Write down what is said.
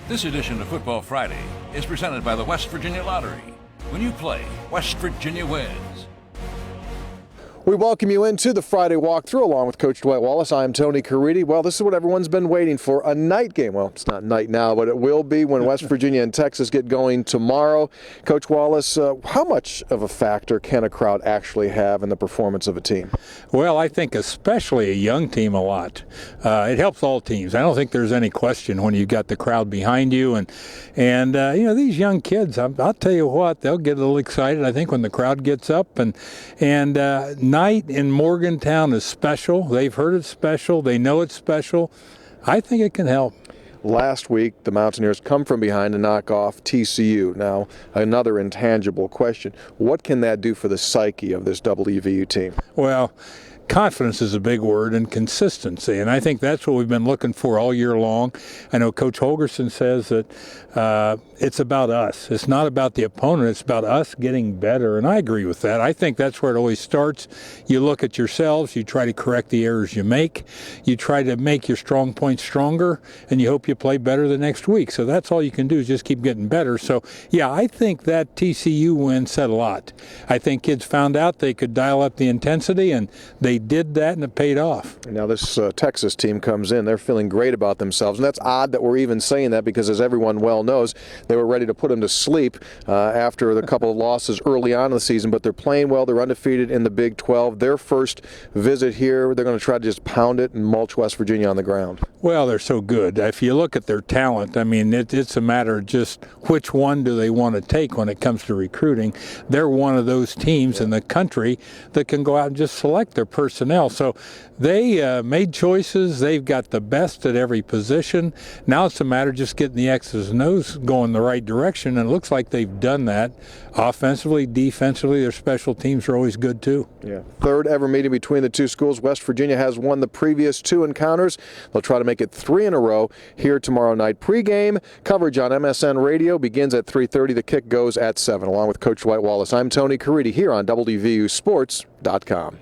This edition of Football Friday is presented by the West Virginia Lottery. When you play, West Virginia wins. We welcome you into the Friday Walk-Thru along with Coach Dwight Wallace. I'm Tony Caridi. Well, this is what everyone's been waiting for, a night game. Well, it's not night now, but it will be when West Virginia and Texas get going tomorrow. Coach Wallace, how much of a factor can a crowd actually have in the performance of a team? Well, I think especially a young team a lot. It helps all teams. I don't think there's any question when you've got the crowd behind you. And you know, these young kids, I'll tell you what, they'll get a little excited, I think, when the crowd gets up. And night in Morgantown is special. They've heard it's special. They know it's special. I think it can help. Last week, the Mountaineers come from behind to knock off TCU. Now, another intangible question. What can that do for the psyche of this EVU team? Well, confidence is a big word, and consistency, and I think that's what we've been looking for all year long. I know Coach Holgerson says that it's about us. It's not about the opponent. It's about us getting better, and I agree with that. I think that's where it always starts. You look at yourselves. You try to correct the errors you make. You try to make your strong points stronger, and you hope you play better the next week. So that's all you can do is just keep getting better. So, yeah, I think that TCU win said a lot. I think kids found out they could dial up the intensity, and they did that, and it paid off. Now this Texas team comes in. They're feeling great about themselves, and that's odd that we're even saying that because, as everyone well knows, they were ready to put them to sleep after the couple of losses early on in the season, but they're playing well. They're undefeated in the Big 12. Their first visit here, they're going to try to just pound it and mulch West Virginia on the ground. Well, they're so good. If you look at their talent, I mean, it's a matter of just which one do they want to take when it comes to recruiting. They're one of those teams in the country that can go out and just select their personnel. So they made choices. They've got the best at every position. Now it's a matter of just getting the X's and O's going the right direction, and it looks like they've done that. Offensively, defensively, their special teams are always good too. Yeah. Third ever meeting between the two schools. West Virginia has won the previous two encounters. They'll try to make it 3 in a row here tomorrow night. Pre-game coverage on MSN Radio begins at 3:30. The kick goes at 7. Along with Coach Dwight Wallace, I'm Tony Caridi here on WVUSports.com.